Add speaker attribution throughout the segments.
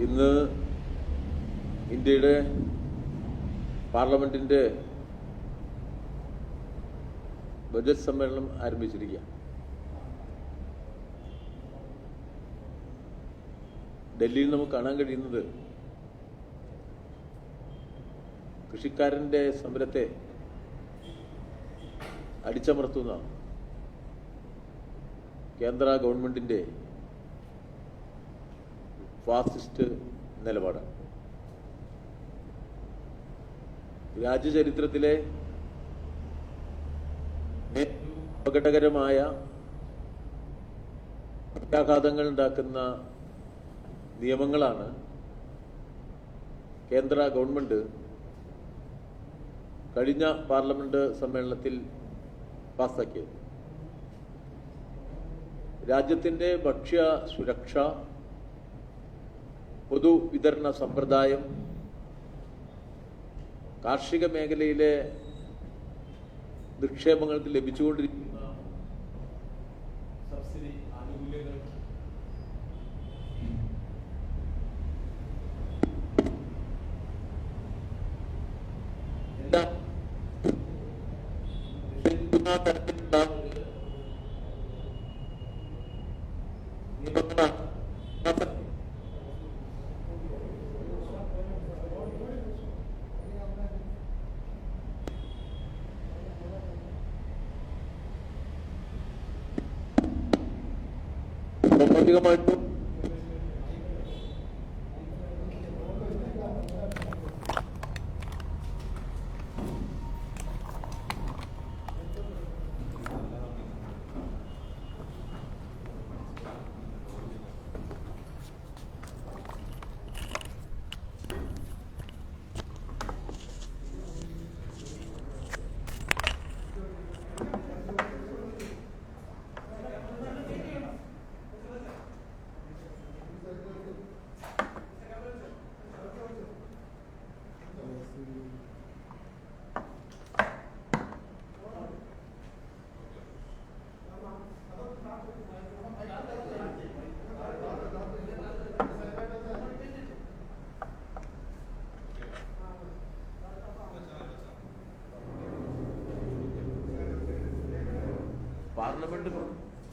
Speaker 1: ഇന്ന് ഇന്ത്യയുടെ പാർലമെന്റിന്റെ ബജറ്റ് സമ്മേളനം ആരംഭിച്ചിരിക്കുക. ഡൽഹിയിൽ നമുക്ക് കാണാൻ കഴിയുന്നത് കൃഷിക്കാരന്റെ സമരത്തെ അടിച്ചമർത്തുന്ന കേന്ദ്ര ഗവൺമെന്റിന്റെ ഫാസിസ്റ്റ് നിലപാടാണ്. രാജ്യചരിത്രത്തിലെ അപകടകരമായ പ്രത്യാഘാതങ്ങൾ ഉണ്ടാക്കുന്ന നിയമങ്ങളാണ് കേന്ദ്ര ഗവൺമെന്റ് കഴിഞ്ഞ പാർലമെന്റ് സമ്മേളനത്തിൽ പാസാക്കിയത്. രാജ്യത്തിന്റെ ഭക്ഷ്യ സുരക്ഷ, പൊതുവിതരണ സമ്പ്രദായം, കാർഷിക മേഖലയിലെ നിക്ഷേപങ്ങൾക്ക് ലഭിച്ചുകൊണ്ടിരിക്കുന്ന സബ്സിഡി ആനുകൂല്യങ്ങൾ, എല്ലാ തരത്തിലുള്ള സാമ്പത്തികമായിട്ടും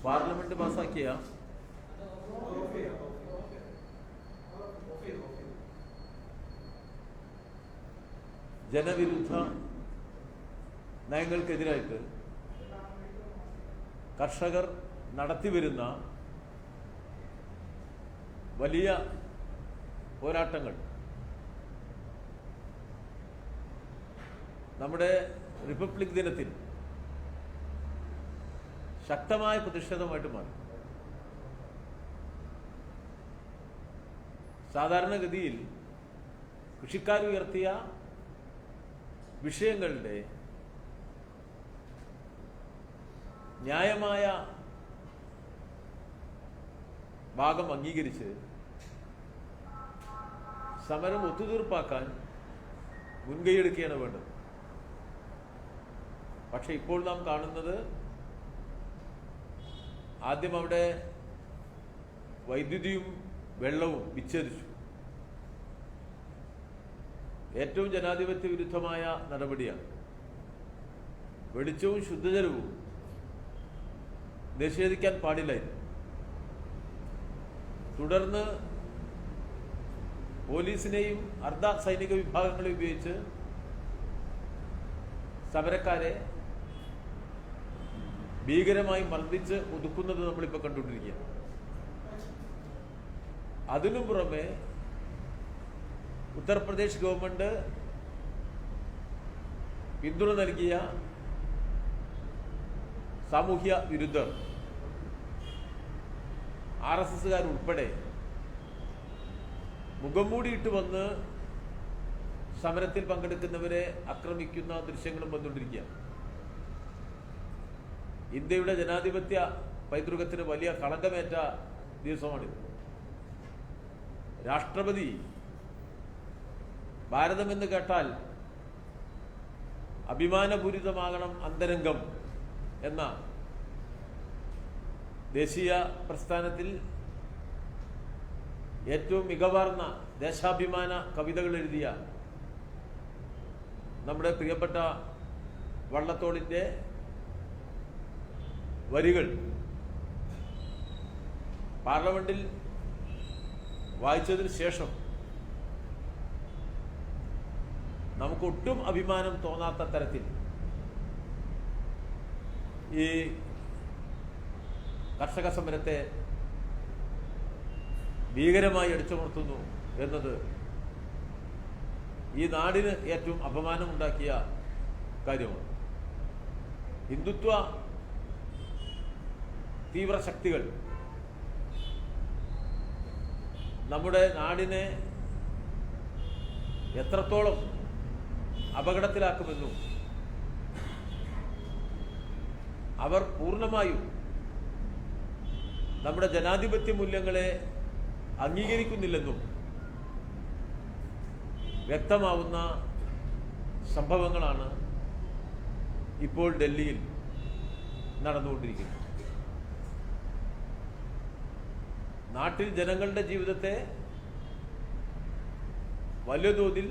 Speaker 1: പാർലമെന്റ് പാസാക്കിയ ജനവിരുദ്ധ നയങ്ങൾക്കെതിരായിട്ട് കർഷകർ നടത്തിവരുന്ന വലിയ പോരാട്ടങ്ങൾ നമ്മുടെ റിപ്പബ്ലിക് ദിനത്തിൽ ശക്തമായ പ്രതിഷേധമായിട്ട് മാറി. സാധാരണഗതിയിൽ കൃഷിക്കാർ ഉയർത്തിയ വിഷയങ്ങളുടെ ന്യായമായ ഭാഗം അംഗീകരിച്ച് സമരം ഒത്തുതീർപ്പാക്കാൻ മുൻകൈയെടുക്കുകയാണ് വേണ്ടത്. പക്ഷെ ഇപ്പോൾ നാം കാണുന്നത് ആദ്യം അവിടെ വൈദ്യുതിയും വെള്ളവും വിച്ഛേദിച്ചു. ഏറ്റവും ജനാധിപത്യ വിരുദ്ധമായ നടപടിയാണ്. വെളിച്ചവും ശുദ്ധജലവും നിഷേധിക്കാൻ പാടില്ലായിരുന്നു. തുടർന്ന് പോലീസിനെയും അർദ്ധ സൈനിക വിഭാഗങ്ങളെയും ഉപയോഗിച്ച് സമരക്കാരെ ഭീകരമായി മർദ്ദിച്ച് ഒതുക്കുന്നത് നമ്മളിപ്പോൾ കണ്ടുകൊണ്ടിരിക്കുകയാണ്. അതിനു പുറമെ ഉത്തർപ്രദേശ് ഗവൺമെന്റ് പിന്തുണ നൽകിയ സാമൂഹ്യ വിരുദ്ധർ, RSSകാരുൾപ്പെടെ മുഖം മൂടിയിട്ട് വന്ന് സമരത്തിൽ പങ്കെടുക്കുന്നവരെ ആക്രമിക്കുന്ന ദൃശ്യങ്ങളും വന്നുകൊണ്ടിരിക്കുകയാണ്. ഇന്ത്യയുടെ ജനാധിപത്യ പൈതൃകത്തിന് വലിയ കളങ്കമേറ്റ ദിവസമാണിത്. രാഷ്ട്രപതി ഭാരതമെന്ന് കേട്ടാൽ അഭിമാനപൂരിതമാകണം അന്തരംഗം എന്ന ദേശീയ പ്രസ്ഥാനത്തിൽ ഏറ്റവും മികവാർന്ന ദേശാഭിമാന കവിതകൾ എഴുതിയ നമ്മുടെ പ്രിയപ്പെട്ട വള്ളത്തോളിൻ്റെ വരികൾ പാർലമെന്റിൽ വായിച്ചതിന് ശേഷം നമുക്കൊട്ടും അഭിമാനം തോന്നാത്ത തരത്തിൽ ഈ കർഷക സമരത്തെ ഭീകരമായി അടിച്ചമർത്തുന്നു എന്നത് ഈ നാടിന് ഏറ്റവും അപമാനമുണ്ടാക്കിയ കാര്യമാണ്. ഹിന്ദുത്വ തീവ്രശക്തികൾ നമ്മുടെ നാടിനെ എത്രത്തോളം അപകടത്തിലാക്കുമെന്നും അവർ പൂർണ്ണമായും നമ്മുടെ ജനാധിപത്യ മൂല്യങ്ങളെ അംഗീകരിക്കുന്നില്ലെന്നും വ്യക്തമാവുന്ന സംഭവങ്ങളാണ് ഇപ്പോൾ ഡൽഹിയിൽ നടന്നുകൊണ്ടിരിക്കുന്നത്. നാട്ടിൽ ജനങ്ങളുടെ ജീവിതത്തെ വലിയ തോതിൽ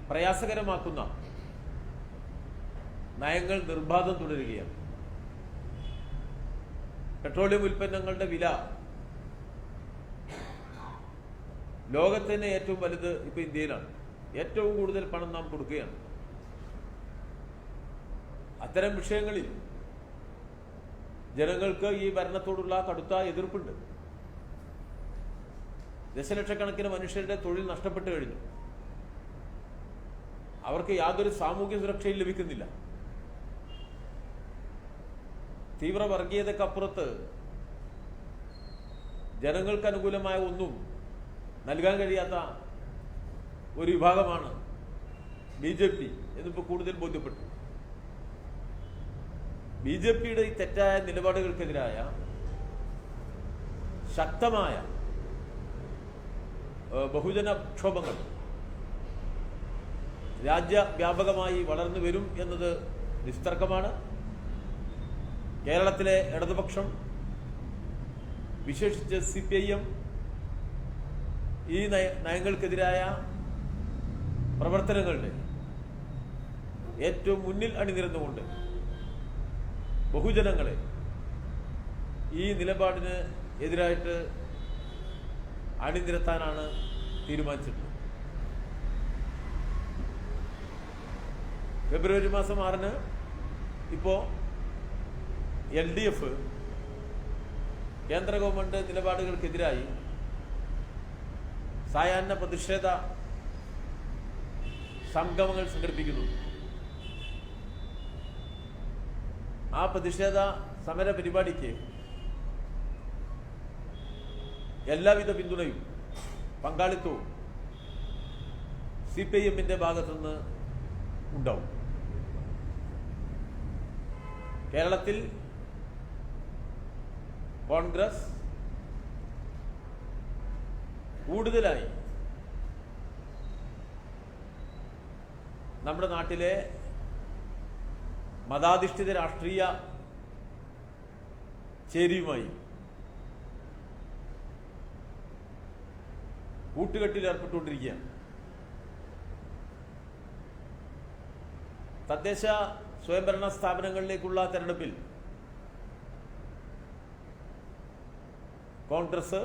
Speaker 1: പ്രയാസകരമാക്കുന്ന നയങ്ങൾ നിർബാധം തുടരുകയാണ്. പെട്രോളിയം ഉൽപ്പന്നങ്ങളുടെ വില ലോകത്തിന് ഏറ്റവും വലുത് ഇപ്പോൾ ഇന്ത്യയിലാണ്. ഏറ്റവും കൂടുതൽ പണം നാം കൊടുക്കുകയാണ്. അത്തരം വിഷയങ്ങളിൽ ജനങ്ങൾക്ക് ഈ ഭരണത്തോടുള്ള കടുത്ത എതിർപ്പുണ്ട്. ദശലക്ഷക്കണക്കിന് മനുഷ്യരുടെ തൊഴിൽ നഷ്ടപ്പെട്ടു കഴിഞ്ഞു. അവർക്ക് യാതൊരു സാമൂഹ്യ സുരക്ഷയും ലഭിക്കുന്നില്ല. തീവ്ര വർഗീയതക്കപ്പുറത്ത് ജനങ്ങൾക്ക് അനുകൂലമായ ഒന്നും നൽകാൻ കഴിയാത്ത ഒരു വിഭാഗമാണ് BJP എന്നിപ്പോൾ കൂടുതൽ ബോധ്യപ്പെട്ടു. BJPയുടെ ഈ തെറ്റായ നിലപാടുകൾക്കെതിരായ ശക്തമായ ബഹുജന പ്രക്ഷോഭങ്ങൾ രാജ്യവ്യാപകമായി വളർന്നു വരും എന്നത് നിസ്തർക്കമാണ്. കേരളത്തിലെ ഇടതുപക്ഷം, വിശേഷിച്ച് CPIM ഈ നയങ്ങൾക്കെതിരായ പ്രവർത്തനങ്ങളുടെ ഏറ്റവും മുന്നിൽ അണിനിരന്നുകൊണ്ട് ബഹുജനങ്ങളെ ഈ നിലപാടിന് എതിരായിട്ട് അണിനിരത്താനാണ് തീരുമാനിച്ചിട്ടുള്ളത്. ഫെബ്രുവരി മാസം 6-ന് ഇപ്പോൾ LDF കേന്ദ്ര ഗവൺമെന്റ് നിലപാടുകൾക്കെതിരായി സായാഹ്ന പ്രതിഷേധ സംഗമങ്ങൾ സംഘടിപ്പിക്കുന്നു. ആ പ്രതിഷേധ സമര പരിപാടിക്ക് എല്ലാവിധ പിന്തുണയും പങ്കാളിത്തവും CPIMന്റെ ഭാഗത്തുനിന്ന് ഉണ്ടാവും. കേരളത്തിൽ കോൺഗ്രസ് കൂടുതലായി നമ്മുടെ നാട്ടിലെ മതാധിഷ്ഠിത രാഷ്ട്രീയ ചേരിയുമായി കൂട്ടുകെട്ടിൽ ഏർപ്പെട്ടുകൊണ്ടിരിക്കുകയാണ്. തദ്ദേശ സ്വയംഭരണ സ്ഥാപനങ്ങളിലേക്കുള്ള തെരഞ്ഞെടുപ്പിൽ കോൺഗ്രസ്,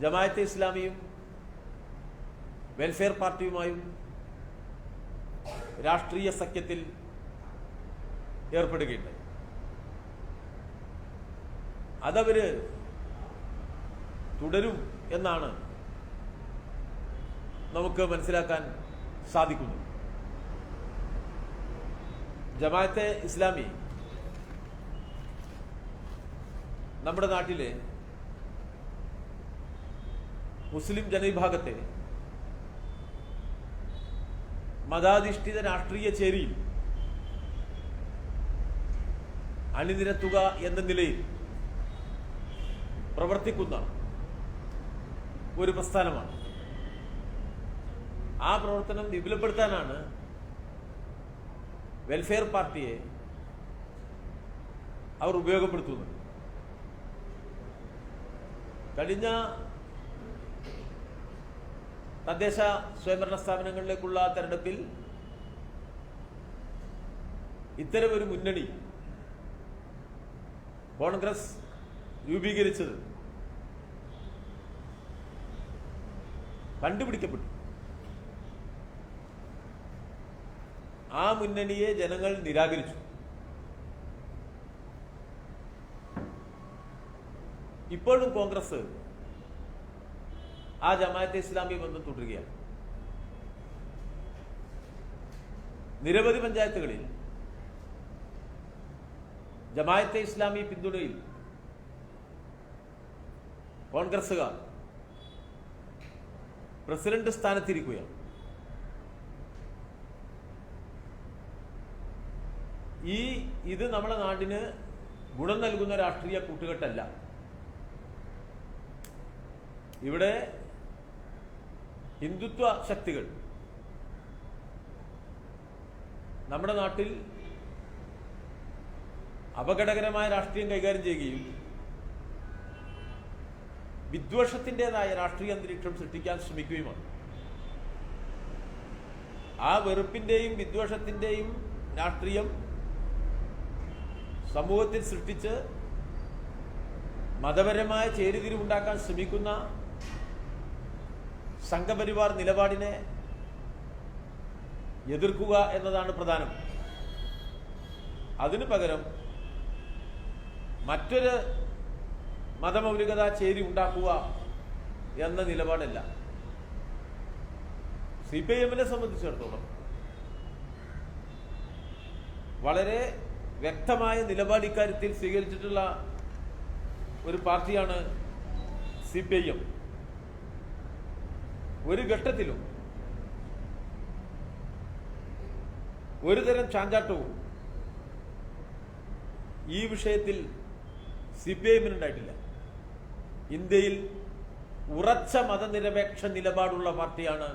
Speaker 1: ജമാഅത്തെ ഇസ്ലാമിയും വെൽഫെയർ പാർട്ടിയുമായും രാഷ്ട്രീയ സഖ്യത്തിൽ ഏർപ്പെടുകയുണ്ടായി. അതവര് തുടരും എന്നാണ് നമുക്ക് മനസ്സിലാക്കാൻ സാധിക്കുന്നത്. ജമാഅത്തെ ഇസ്ലാമി നമ്മുടെ നാട്ടിലെ മുസ്ലിം ജനവിഭാഗത്തെ മതാധിഷ്ഠിത രാഷ്ട്രീയ ചേരിയിൽ അണിനിരത്തുക എന്ന നിലയിൽ പ്രവർത്തിക്കുന്ന ഒരു പ്രസ്ഥാനമാണ്. ആ പ്രവർത്തനം വിപുലപ്പെടുത്താനാണ് വെൽഫെയർ പാർട്ടിയെ അവർ ഉപയോഗപ്പെടുത്തുന്നത്. കഴിഞ്ഞ തദ്ദേശ സ്വയംഭരണ സ്ഥാപനങ്ങളിലേക്കുള്ള തെരഞ്ഞെടുപ്പിൽ ഇത്തരമൊരു മുന്നണി കോൺഗ്രസ് രൂപീകരിച്ചത് കണ്ടുപിടിക്കപ്പെട്ടു. ആ മുന്നണിയെ ജനങ്ങൾ നിരാകരിച്ചു. ഇപ്പോഴും കോൺഗ്രസ് ആ ജമാഅത്തെ ഇസ്ലാമി ബന്ധം തുടരുകയാണ്. നിരവധി പഞ്ചായത്തുകളിൽ ജമാഅത്തെ ഇസ്ലാമി പിന്തുണയിൽ കോൺഗ്രസുകാർ പ്രസിഡന്റ് സ്ഥാനത്തിരിക്കുകയാണ്. ഇത് നമ്മുടെ നാടിന് ഗുണം നൽകുന്ന രാഷ്ട്രീയ കൂട്ടുകെട്ടല്ല. ഇവിടെ ഹിന്ദുത്വ ശക്തികൾ നമ്മുടെ നാട്ടിൽ അപകടകരമായ രാഷ്ട്രീയം കൈകാര്യം ചെയ്യുകയും വിദ്വേഷത്തിൻ്റെതായ രാഷ്ട്രീയ അന്തരീക്ഷം സൃഷ്ടിക്കാൻ ശ്രമിക്കുകയുമാണ്. ആ വെറുപ്പിന്റെയും വിദ്വേഷത്തിന്റെയും രാഷ്ട്രീയം സമൂഹത്തിൽ സൃഷ്ടിച്ച് മതപരമായ ചേരിതിരിവുണ്ടാക്കാൻ ശ്രമിക്കുന്ന സംഘപരിവാർ നിലപാടിനെ എതിർക്കുക എന്നതാണ് പ്രധാനം. അതിനു പകരം മറ്റൊരു മതമൗലികത ചേരി ഉണ്ടാക്കുക എന്ന നിലപാടല്ല. CPIM-നെ സംബന്ധിച്ചിടത്തോളം വളരെ വ്യക്തമായ നിലപാട് ഇക്കാര്യത്തിൽ സ്വീകരിച്ചിട്ടുള്ള ഒരു പാർട്ടിയാണ് CPIM. ഒരു ഘട്ടത്തിലും ഒരുതരം ചാഞ്ചാട്ടവും ഈ വിഷയത്തിൽ CPIM-നുണ്ടായിട്ടില്ല. ഇന്ത്യയിൽ ഉറച്ച മതനിരപേക്ഷ നിലപാടുള്ള പാർട്ടിയാണ്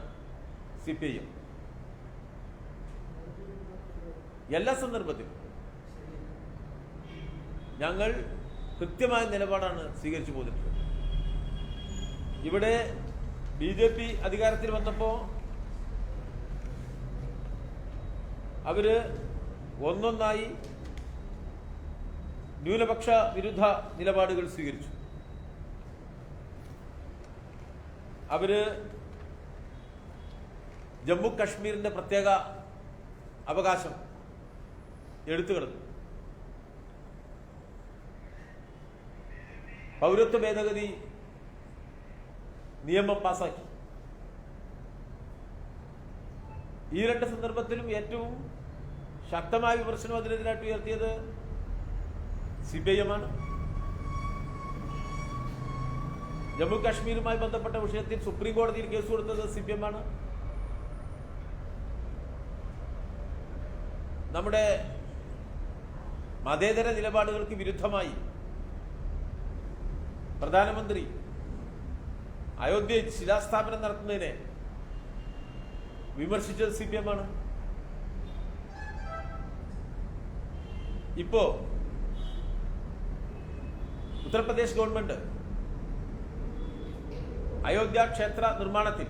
Speaker 1: CPIM. എല്ലാ സന്ദർഭത്തിലും ഞങ്ങൾ കൃത്യമായ നിലപാടാണ് സ്വീകരിച്ചു പോന്നിട്ടുള്ളത്. ഇവിടെ BJP അധികാരത്തിൽ വന്നപ്പോൾ അവര് ഒന്നൊന്നായി ന്യൂനപക്ഷ വിരുദ്ധ നിലപാടുകൾ സ്വീകരിച്ചു. അവര് ജമ്മു കശ്മീരിന്റെ പ്രത്യേക അവകാശം എടുത്തു കിടന്നു. പൗരത്വ ഭേദഗതി നിയമം പാസാക്കി. ഈ രണ്ട് സന്ദർഭത്തിലും ഏറ്റവും ശക്തമായ വിമർശനം അതിനെതിരായിട്ട് ഉയർത്തിയത് CPIM-ആണ്. ജമ്മു കാശ്മീരുമായി ബന്ധപ്പെട്ട വിഷയത്തിൽ സുപ്രീം കോടതിയിൽ കേസ് കൊടുത്തത് CPIM-ആണ്. നമ്മുടെ മതേതര നിലപാടുകൾക്ക് വിരുദ്ധമായി പ്രധാനമന്ത്രി അയോധ്യയിൽ ശിലാസ്ഥാപനം നടത്തുന്നതിനെ വിമർശിച്ചത് CPIM-ആണ്. ഇപ്പോ ഉത്തർപ്രദേശ് ഗവൺമെന്റ് അയോധ്യ ക്ഷേത്ര നിർമ്മാണത്തിൽ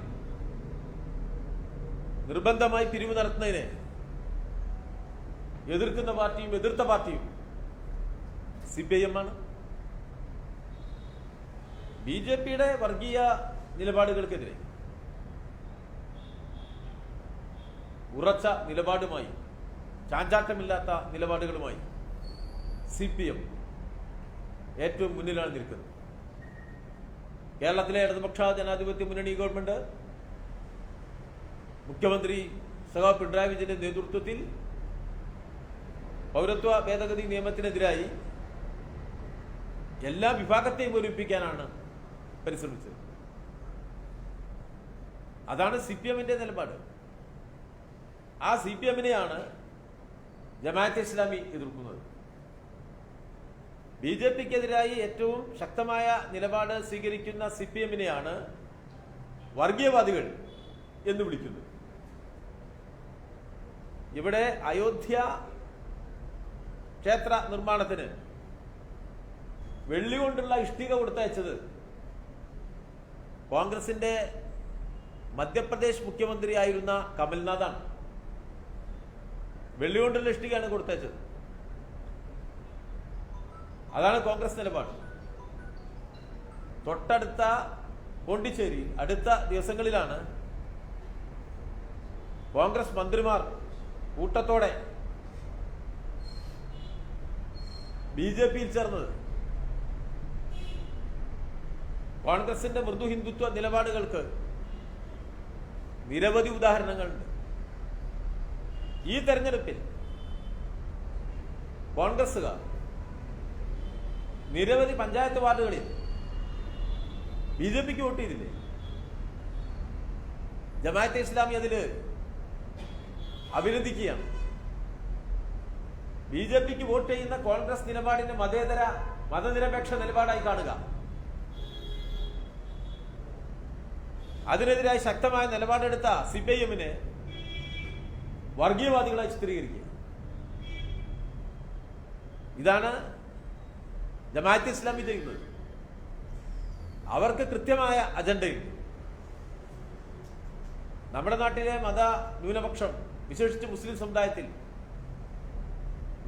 Speaker 1: നിർബന്ധമായി പിരിവ് നടത്തുന്നതിനെ എതിർക്കുന്ന പാർട്ടിയും എതിർത്ത പാർട്ടിയും CPIM-ആണ്. BJP-യുടെ വർഗീയ നിലപാടുകൾക്കെതിരെ ഉറച്ച നിലപാടുമായി, ചാഞ്ചാട്ടമില്ലാത്ത നിലപാടുകളുമായി CPM ഏറ്റവും മുന്നിലാണ് നിൽക്കുന്നത്. കേരളത്തിലെ ഇടതുപക്ഷ ജനാധിപത്യ മുന്നണി ഗവൺമെന്റ് മുഖ്യമന്ത്രി സഖാവ് പിണറായി വിജയന്റെ നേതൃത്വത്തിൽ പൗരത്വ ഭേദഗതി നിയമത്തിനെതിരായി എല്ലാ വിഭാഗത്തെയും ഒരുമിപ്പിക്കാനാണ് പരിശ്രമിച്ചത്. അതാണ് CPM-ന്റെ നിലപാട്. ആ CPM-നെയാണ് ജമാഅത്തെ ഇസ്ലാമി എതിർക്കുന്നത്. BJP-ക്കെതിരായി ഏറ്റവും ശക്തമായ നിലപാട് സ്വീകരിക്കുന്ന CPM-നെയാണ് വർഗീയവാദികൾ എന്ന് വിളിക്കുന്നത്. ഇവിടെ അയോധ്യ ക്ഷേത്ര നിർമ്മാണത്തിന് വെള്ളി കൊണ്ടുള്ള ഇഷ്ടിക കൊടുത്തയച്ചത് കോൺഗ്രസിന്റെ മധ്യപ്രദേശ് മുഖ്യമന്ത്രിയായിരുന്ന കമൽനാഥാണ്. വെള്ളികൊണ്ടുള്ള ഇഷ്ടികയാണ് കൊടുത്തയച്ചത്. അതാണ് കോൺഗ്രസ് നിലപാട്. തൊട്ടടുത്ത പോണ്ടിച്ചേരി അടുത്ത ദിവസങ്ങളിലാണ് കോൺഗ്രസ് മന്ത്രിമാർ കൂട്ടത്തോടെ BJP-യിൽ ചേർന്നത്. കോൺഗ്രസിന്റെ മൃദു ഹിന്ദുത്വ നിലപാടുകൾക്ക് നിരവധി ഉദാഹരണങ്ങളുണ്ട്. ഈ തെരഞ്ഞെടുപ്പിൽ കോൺഗ്രസുകാർ നിരവധി പഞ്ചായത്ത് വാർഡുകളിൽ BJP-ക്ക് വോട്ട് ചെയ്തില്ലേ? ജമാഅത്തെ ഇസ്ലാമി അതിൽ അഭിനന്ദിക്കുകയാണ്. BJP-ക്ക് വോട്ട് ചെയ്യുന്ന കോൺഗ്രസ് നിലപാടിനെ മതനിരപേക്ഷ നിലപാടായി കാണുക, അതിനെതിരായി ശക്തമായ നിലപാടെടുത്ത CPIM-നെ വർഗീയവാദികളായി ചിത്രീകരിക്കുക. ഇതാണ് ജമാഅത്തെ ഇസ്ലാമി ചെയ്യുന്നത്. അവർക്ക് കൃത്യമായ അജണ്ടയുണ്ട്. നമ്മുടെ നാട്ടിലെ മത ന്യൂനപക്ഷം, വിശേഷിച്ച് മുസ്ലിം സമുദായത്തിൽ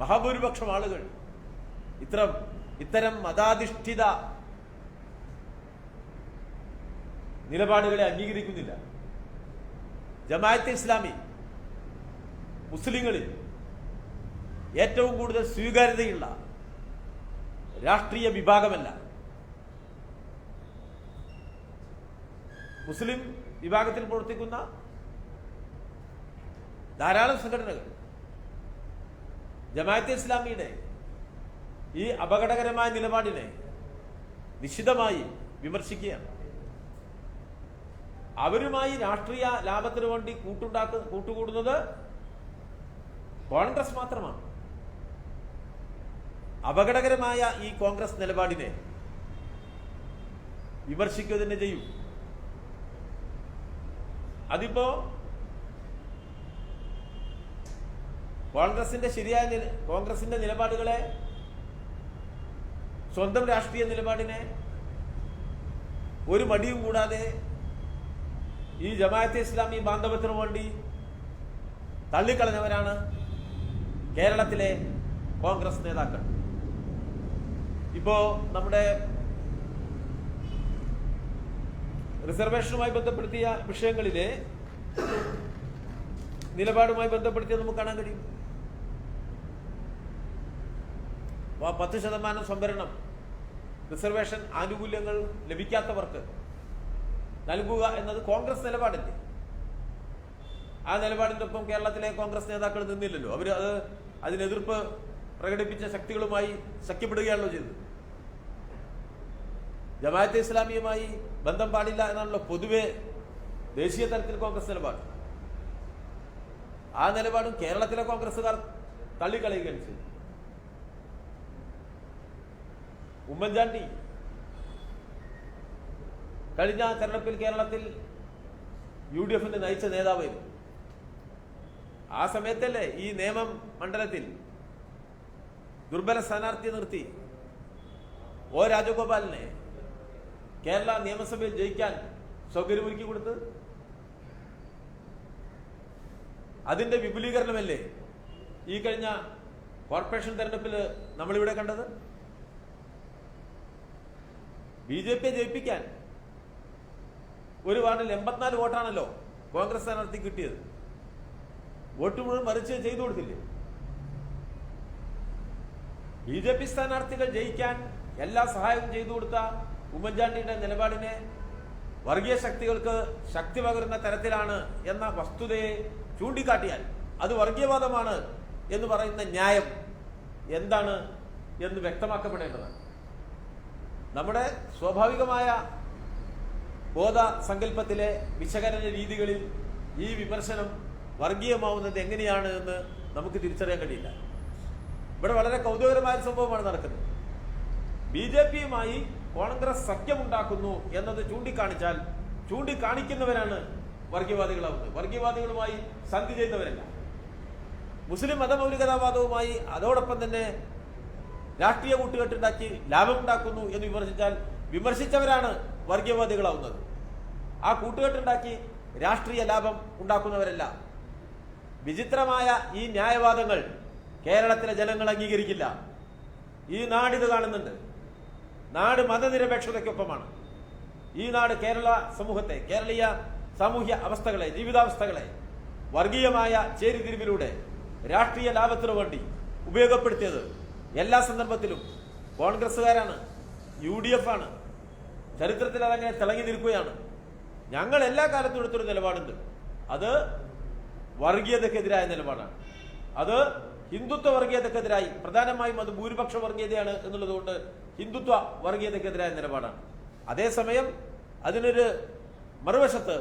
Speaker 1: മഹാഭൂരിപക്ഷം ആളുകൾ ഇത്തരം മതാധിഷ്ഠിത നിലപാടുകളെ അംഗീകരിക്കുന്നില്ല. ജമാഅത്തെ ഇസ്ലാമി മുസ്ലിങ്ങളിൽ ഏറ്റവും കൂടുതൽ സ്വീകാര്യതയുള്ള രാഷ്ട്രീയ വിഭാഗമല്ല. മുസ്ലിം വിഭാഗത്തിൽ പ്രവർത്തിക്കുന്ന ധാരാളം സംഘടനകൾ ജമാഅത്തെ ഇസ്ലാമിയുടെ ഈ അപകടകരമായ നിലപാടിനെ നിശിതമായി വിമർശിക്കുകയാണ്. അവരുമായി രാഷ്ട്രീയ ലാഭത്തിനു വേണ്ടി കൂട്ടുകൂടുന്നത് കോൺഗ്രസ് മാത്രമാണ്. അപകടകരമായ ഈ കോൺഗ്രസ് നിലപാടിനെ വിമർശിക്കുക തന്നെ ചെയ്യും. അതിപ്പോ കോൺഗ്രസിന്റെ നിലപാടുകളെ, സ്വന്തം രാഷ്ട്രീയ നിലപാടിനെ ഒരു മടിയും കൂടാതെ ഈ ജമാഅത്തെ ഇസ്ലാമി ബാന്ധവത്തിനു വേണ്ടി തള്ളിക്കളഞ്ഞവരാണ് കേരളത്തിലെ കോൺഗ്രസ് നേതാക്കൾ. ഇപ്പോ നമ്മുടെ റിസർവേഷനുമായി ബന്ധപ്പെടുത്തിയ വിഷയങ്ങളിലെ നിലപാടുമായി ബന്ധപ്പെടുത്തിയത് നമുക്ക് കാണാൻ കഴിയും. 10% സംവരണം, റിസർവേഷൻ ആനുകൂല്യങ്ങൾ ലഭിക്കാത്തവർക്ക് നൽകുക എന്നത് കോൺഗ്രസ് നിലപാടല്ലേ? ആ നിലപാടിന്റെ ഒപ്പം കേരളത്തിലെ കോൺഗ്രസ് നേതാക്കൾ നിന്നില്ലല്ലോ. അവർ അതിനെതിർപ്പ് പ്രകടിപ്പിച്ച ശക്തികളുമായി സഖ്യപ്പെടുകയാണല്ലോ ചെയ്തത്. ജമാഅത്തെ ഇസ്ലാമിയുമായി ബന്ധം പാടില്ല എന്നാണല്ലോ പൊതുവെ ദേശീയ തലത്തിൽ കോൺഗ്രസ് നിലപാട്. ആ നിലപാടും കേരളത്തിലെ കോൺഗ്രസുകാർ തള്ളിക്കളയുകയാണ് ചെയ്തത്. ഉമ്മൻചാണ്ടി കഴിഞ്ഞ തെരഞ്ഞെടുപ്പിൽ കേരളത്തിൽ UDF-നെ നയിച്ച നേതാവായിരുന്നു. ആ സമയത്തല്ലേ ഈ നേമം മണ്ഡലത്തിൽ ദുർബല സ്ഥാനാർത്ഥിയെ നിർത്തി O രാജഗോപാലിനെ കേരള നിയമസഭയിൽ ജയിക്കാൻ സൗകര്യമൊരുക്കി കൊടുത്ത്? അതിന്റെ വിപുലീകരണമല്ലേ ഈ കഴിഞ്ഞ കോർപ്പറേഷൻ തെരഞ്ഞെടുപ്പിൽ നമ്മളിവിടെ കണ്ടത്? BJP-യെ ജയിപ്പിക്കാൻ ഒരു വാർഡിൽ 84 വോട്ടാണല്ലോ കോൺഗ്രസ് സ്ഥാനാർത്ഥി കിട്ടിയത്. വോട്ട് മുഴുവൻ മറിച്ച് ചെയ്തു കൊടുത്തില്ലേ? BJP സ്ഥാനാർത്ഥികൾ ജയിക്കാൻ എല്ലാ സഹായവും ചെയ്തു കൊടുത്ത ഉമ്മൻചാണ്ടിയുടെ നിലപാടിനെ വർഗീയ ശക്തികൾക്ക് ശക്തി പകരുന്ന തരത്തിലാണ് എന്ന വസ്തുതയെ ചൂണ്ടിക്കാട്ടിയാൽ അത് വർഗീയവാദമാണ് എന്ന് പറയുന്ന ന്യായം എന്താണ് എന്ന് വ്യക്തമാക്കപ്പെടേണ്ടതാണ്. നമ്മുടെ സ്വാഭാവികമായ ബോധ സങ്കല്പത്തിലെ വിശകലന രീതികളിൽ ഈ വിമർശനം വർഗീയമാവുന്നത് എങ്ങനെയാണ് എന്ന് നമുക്ക് തിരിച്ചറിയാൻ കഴിയില്ല. ഇവിടെ വളരെ കൗതുകകരമായ സംഭവമാണ് നടക്കുന്നത്. BJP-യുമായി കോൺഗ്രസ് സഖ്യമുണ്ടാക്കുന്നു എന്നത് ചൂണ്ടിക്കാണിച്ചാൽ ചൂണ്ടിക്കാണിക്കുന്നവരാണ് വർഗീയവാദികളാവുന്നത്. വർഗീയവാദികളുമായി സന്ധി ചെയ്യുന്നവരല്ല. മുസ്ലിം മതമൗലികതാവാദവുമായി അതോടൊപ്പം തന്നെ രാഷ്ട്രീയ കൂട്ടുകെട്ടുണ്ടാക്കി ലാഭമുണ്ടാക്കുന്നു എന്ന് വിമർശിച്ചാൽ വിമർശിച്ചവരാണ് വർഗീയവാദികളാവുന്നത്. ആ കൂട്ടുകെട്ടുണ്ടാക്കി രാഷ്ട്രീയ ലാഭം ഉണ്ടാക്കുന്നവരല്ല. വിചിത്രമായ ഈ ന്യായവാദങ്ങൾ കേരളത്തിലെ ജനങ്ങൾ അംഗീകരിക്കില്ല. ഈ നാടിത് കാണുന്നുണ്ട്. നാട് മതനിരപേക്ഷതയ്ക്കൊപ്പമാണ്. ഈ നാട് കേരള സമൂഹത്തെ, കേരളീയ സാമൂഹ്യ അവസ്ഥകളെ, ജീവിതാവസ്ഥകളെ വർഗീയമായ ചേരിതിരിവിലൂടെ രാഷ്ട്രീയ ലാഭത്തിനു വേണ്ടി ഉപയോഗപ്പെടുത്തിയത് എല്ലാ സന്ദർഭത്തിലും കോൺഗ്രസ്സുകാരാണ്, UDF ആണ്. ചരിത്രത്തിൽ അതങ്ങനെ തിളങ്ങി നിൽക്കുകയാണ്. ഞങ്ങൾ എല്ലാ കാലത്തും എടുത്തൊരു നിലപാടുണ്ട്. അത് വർഗീയതക്കെതിരായ നിലപാടാണ്. അത് ഹിന്ദുത്വ വർഗീയതക്കെതിരായി, പ്രധാനമായും അത് ഭൂരിപക്ഷ വർഗീയതയാണ് എന്നുള്ളതുകൊണ്ട് ഹിന്ദുത്വ വർഗീയതക്കെതിരായ നിലപാടാണ്. അതേസമയം അതിനൊരു മറുവശത്ത്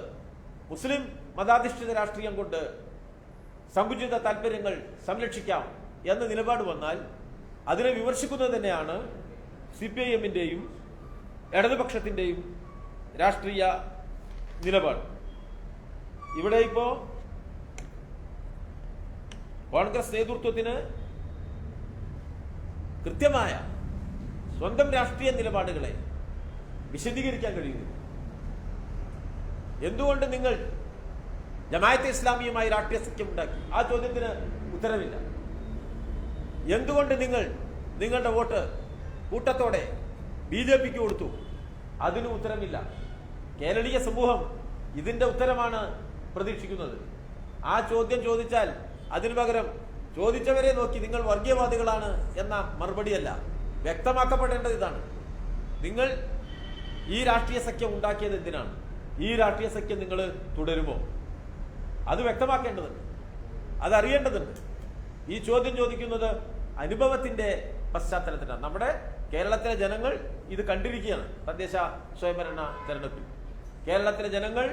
Speaker 1: മുസ്ലിം മതാധിഷ്ഠിത രാഷ്ട്രീയം കൊണ്ട് സങ്കുചിത താല്പര്യങ്ങൾ സംരക്ഷിക്കാം എന്ന നിലപാട് വന്നാൽ അതിനെ വിമർശിക്കുന്നത് തന്നെയാണ് CPIM-ന്റെയും ഇടതുപക്ഷത്തിന്റെയും രാഷ്ട്രീയ നിലപാട്. ഇവിടെ ഇപ്പോ കോൺഗ്രസ് നേതൃത്വത്തിന് കൃത്യമായ സ്വന്തം രാഷ്ട്രീയ നിലപാടുകളെ വിശദീകരിക്കാൻ കഴിയുന്നു. എന്തുകൊണ്ട് നിങ്ങൾ ജമാഅത്തെ ഇസ്ലാമിയുമായി രാഷ്ട്രീയ സഖ്യം ഉണ്ടാക്കി? ആ ചോദ്യത്തിന് ഉത്തരവില്ല. എന്തുകൊണ്ട് നിങ്ങൾ നിങ്ങളുടെ വോട്ട് കൂട്ടത്തോടെ BJP-ക്ക് കൊടുത്തു? അതിന് ഉത്തരമില്ല. കേരളീയ സമൂഹം ഇതിന്റെ ഉത്തരമാണ് പ്രതീക്ഷിക്കുന്നത്. ആ ചോദ്യം ചോദിച്ചാൽ അതിനു പകരം ചോദിച്ചവരെ നോക്കി നിങ്ങൾ വർഗീയവാദികളാണ് എന്ന മറുപടിയല്ല, വ്യക്തമാക്കപ്പെടേണ്ടത് ഇതാണ്. നിങ്ങൾ ഈ രാഷ്ട്രീയ സഖ്യം ഉണ്ടാക്കിയത് എന്തിനാണ്? ഈ രാഷ്ട്രീയ സഖ്യം നിങ്ങൾ തുടരുമോ? അത് വ്യക്തമാക്കേണ്ടതുണ്ട്, അതറിയേണ്ടതുണ്ട്. ഈ ചോദ്യം ചോദിക്കുന്നത് അനുഭവത്തിന്റെ പശ്ചാത്തലത്തിലാണ്. നമ്മുടെ കേരളത്തിലെ ജനങ്ങൾ ഇത് കണ്ടിരിക്കുകയാണ്. തദ്ദേശ സ്വയംഭരണ തെരഞ്ഞെടുപ്പിൽ കേരളത്തിലെ ജനങ്ങൾ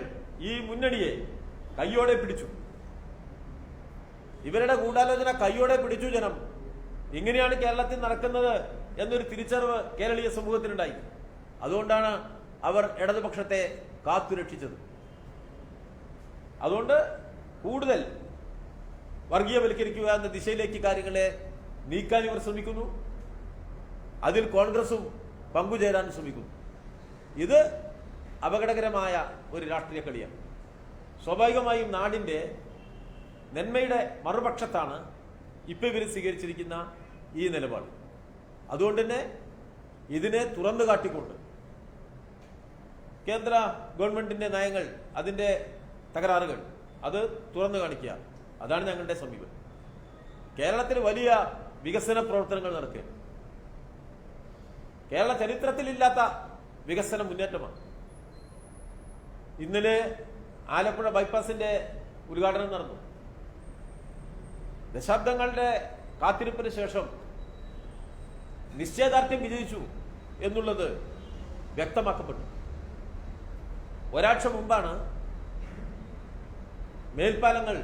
Speaker 1: ഈ മുന്നണിയെ കയ്യോടെ പിടിച്ചു. ഇവരുടെ ഗൂഢാലോചന കയ്യോടെ പിടിച്ചു ജനം. ഇങ്ങനെയാണ് കേരളത്തിൽ നടക്കുന്നത് എന്നൊരു തിരിച്ചറിവ് കേരളീയ സമൂഹത്തിനുണ്ടായി. അതുകൊണ്ടാണ് അവർ ഇടതുപക്ഷത്തെ കാത്തുരക്ഷിച്ചത്. അതുകൊണ്ട് കൂടുതൽ വർഗീയവൽക്കരിക്കുക എന്ന ദിശയിലേക്ക് കാര്യങ്ങളെ നീക്കാൻ ഇവർ ശ്രമിക്കുന്നു. അതിൽ കോൺഗ്രസും പങ്കുചേരാൻ ശ്രമിക്കുന്നു. ഇത് അപകടകരമായ ഒരു രാഷ്ട്രീയ കളിയാണ്. സ്വാഭാവികമായും നാടിന്റെ നന്മയുടെ മറുപക്ഷത്താണ് ഇപ്പൊ ഇവർ സ്വീകരിച്ചിരിക്കുന്ന ഈ നിലപാട്. അതുകൊണ്ട് തന്നെ ഇതിനെ തുറന്നു കാട്ടിക്കൊണ്ട് കേന്ദ്ര ഗവൺമെന്റിന്റെ നയങ്ങൾ, അതിന്റെ തകരാറുകൾ അത് തുറന്നു കാണിക്കുക, അതാണ് ഞങ്ങളുടെ സമീപനം. കേരളത്തിൽ വലിയ വികസന പ്രവർത്തനങ്ങൾ നടക്കുക. കേരള ചരിത്രത്തിലില്ലാത്ത വികസന മുന്നേറ്റമാണ്. ഇന്നലെ ആലപ്പുഴ ബൈപ്പാസിന്റെ ഉദ്ഘാടനം നടന്നു. ദശാബ്ദങ്ങളുടെ കാത്തിരിപ്പിന് ശേഷം നിശ്ചയദാർഢ്യം വിജയിച്ചു എന്നുള്ളത് വ്യക്തമാക്കപ്പെട്ടു. ഒരാഴ്ച മുമ്പാണ് മേൽപ്പാലങ്ങൾ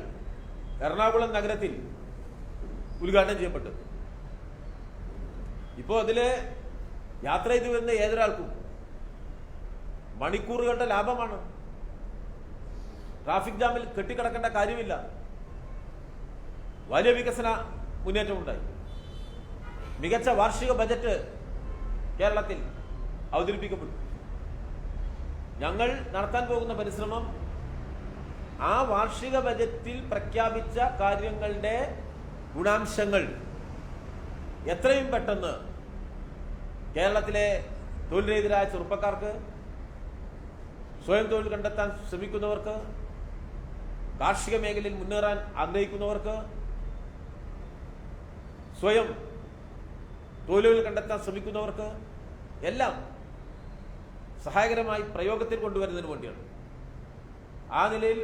Speaker 1: എറണാകുളം നഗരത്തിൽ ഉദ്ഘാടനം ചെയ്യപ്പെട്ടത്. ഇപ്പോൾ അതിലെ യാത്ര ചെയ്തു വരുന്ന ഏതൊരാൾക്കും മണിക്കൂറുകളുടെ ലാഭമാണ്. ട്രാഫിക് ജാമിൽ കെട്ടിക്കിടക്കേണ്ട കാര്യമില്ല. വലിയ വികസന മുന്നേറ്റമുണ്ടായി. മികച്ച വാർഷിക ബജറ്റ് കേരളത്തിൽ അവതരിപ്പിക്കപ്പെട്ടു. ഞങ്ങൾ നടത്താൻ പോകുന്ന പരിശ്രമം ആ വാർഷിക ബജറ്റിൽ പ്രഖ്യാപിച്ച കാര്യങ്ങളുടെ ഗുണാംശങ്ങൾ എത്രയും പെട്ടെന്ന് കേരളത്തിലെ തൊഴിൽരഹിതരായ ചെറുപ്പക്കാർക്ക്, സ്വയം തൊഴിൽ കണ്ടെത്താൻ ശ്രമിക്കുന്നവർക്ക്, കാർഷിക മേഖലയിൽ മുന്നേറാൻ ആഗ്രഹിക്കുന്നവർക്ക്, സ്വയം തൊഴിലുകൾ കണ്ടെത്താൻ ശ്രമിക്കുന്നവർക്ക് എല്ലാം സഹായകരമായി പ്രയോഗത്തിൽ കൊണ്ടുവരുന്നതിന് വേണ്ടിയാണ്. ആ നിലയിൽ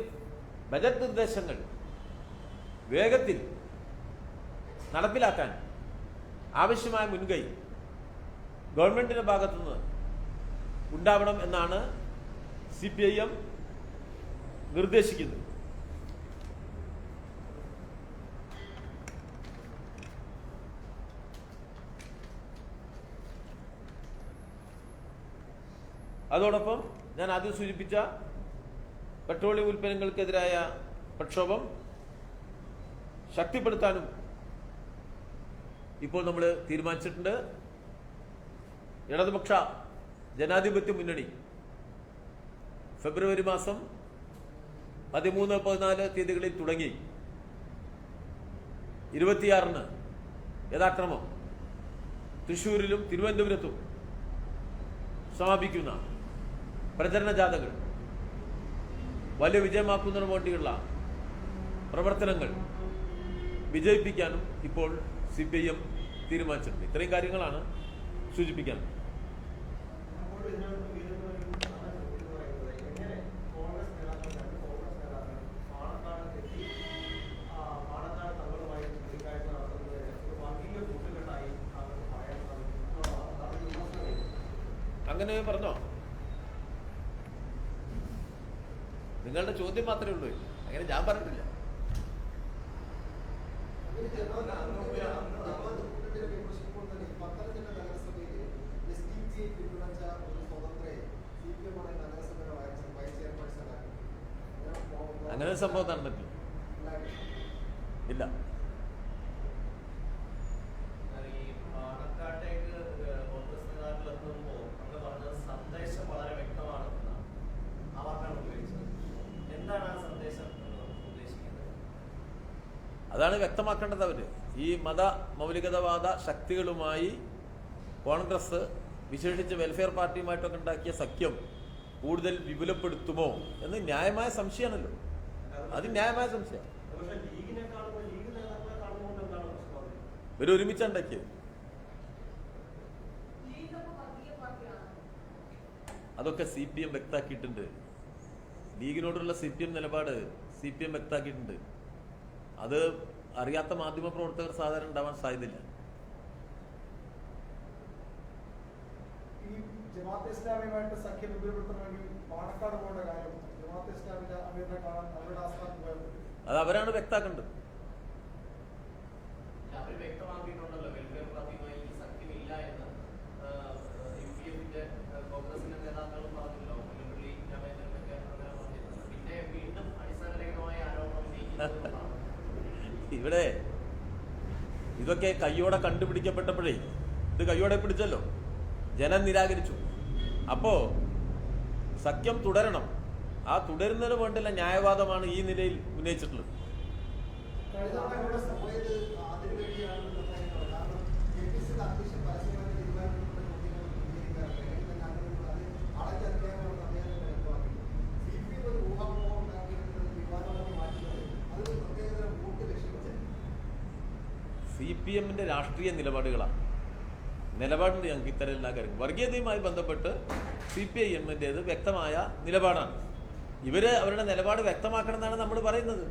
Speaker 1: ബജറ്റ് നിർദ്ദേശങ്ങൾ വേഗത്തിൽ നടപ്പിലാക്കാൻ ആവശ്യമായ മുൻകൈ ഗവൺമെന്റിന്റെ ഭാഗത്തുനിന്ന് ഉണ്ടാവണം എന്നാണ് CPIM നിർദ്ദേശിക്കുന്നത്. അതോടൊപ്പം ഞാൻ ആദ്യം സൂചിപ്പിച്ച പെട്രോളിയം ഉൽപ്പന്നങ്ങൾക്കെതിരായ പ്രക്ഷോഭം ശക്തിപ്പെടുത്താനും ഇപ്പോൾ നമ്മൾ തീരുമാനിച്ചിട്ടുണ്ട്. ഇടതുപക്ഷ ജനാധിപത്യ മുന്നണി ഫെബ്രുവരി മാസം 13, 14 തീയതികളിൽ തുടങ്ങി 26-ന് യഥാക്രമം തൃശ്ശൂരിലും തിരുവനന്തപുരത്തും സമാപിക്കുന്ന പ്രചരണ ജാഥകൾ വലിയ വിജയമാക്കുന്നതിന് വേണ്ടിയുള്ള പ്രവർത്തനങ്ങൾ വിജയിപ്പിക്കാനും ഇപ്പോൾ CPIM തീരുമാനിച്ചിട്ടുണ്ട്. ഇത്രയും കാര്യങ്ങളാണ് സൂചിപ്പിക്കാൻ. അങ്ങനെ പറഞ്ഞോ? നിങ്ങളുടെ ചോദ്യം മാത്രമേ ഉള്ളൂ, അങ്ങനെ ഞാൻ പറഞ്ഞിട്ടില്ല. അങ്ങനെ സംഭവം നടന്നിട്ടില്ല. ഇല്ല. അതാണ് വ്യക്തമാക്കേണ്ടത്. അവര് ഈ മത മൗലികതവാദ ശക്തികളുമായി കോൺഗ്രസ്, വിശേഷിച്ച് വെൽഫെയർ പാർട്ടിയുമായിട്ടൊക്കെ ഉണ്ടാക്കിയ സഖ്യം കൂടുതൽ വിപുലപ്പെടുത്തുമോ എന്ന് ന്യായമായ സംശയമാണല്ലോ. അത് ന്യായമായ സംശയം. ഇവർ ഒരുമിച്ചുണ്ടാക്കിയത്. അതൊക്കെ CPM വ്യക്തമാക്കിയിട്ടുണ്ട്. ലീഗിനോടുള്ള CPM നിലപാട് CPM വ്യക്തമാക്കിയിട്ടുണ്ട്. അത് അറിയാത്ത മാധ്യമ പ്രവർത്തകർ സാധാരണ ഉണ്ടാവാൻ സാധ്യതയില്ല.
Speaker 2: ജമാഅത്തെ ഇസ്ലാമിയുമായിട്ട് സഖ്യം വിപുലപ്പെടുത്തണമെങ്കിൽ പാണക്കാട് പോകേണ്ട കാര്യം ജമാഅത്തെ ഇസ്ലാമിന്റെ അമീറിനെ കാണാൻ അവരുടെ ആസ്ഥാനം പോയത്
Speaker 1: അത് അവരാണ് വ്യക്താക്കേണ്ടത്. ഇവിടെ ഇതൊക്കെ കയ്യോടെ കണ്ടുപിടിക്കപ്പെട്ടപ്പോഴേ ഇത് കയ്യോടെ പിടിച്ചല്ലോ, ജനം നിരാകരിച്ചു. അപ്പോ സഖ്യം തുടരണം. ആ തുടരുന്നതിന് വേണ്ടിയുള്ള ന്യായവാദമാണ് ഈ നിലയിൽ ഉന്നയിച്ചിട്ടുള്ളത്. CPMന്റെ രാഷ്ട്രീയ നിലപാടുകളാണ്. നിലപാടുണ്ട് ഞങ്ങൾക്ക് ഇത്തരം എല്ലാ കാര്യങ്ങളും. വർഗീയതയുമായി ബന്ധപ്പെട്ട് CPIMന്റേത് വ്യക്തമായ നിലപാടാണ്. ഇവര് അവരുടെ നിലപാട് വ്യക്തമാക്കണം എന്നാണ് നമ്മൾ പറയുന്നത്.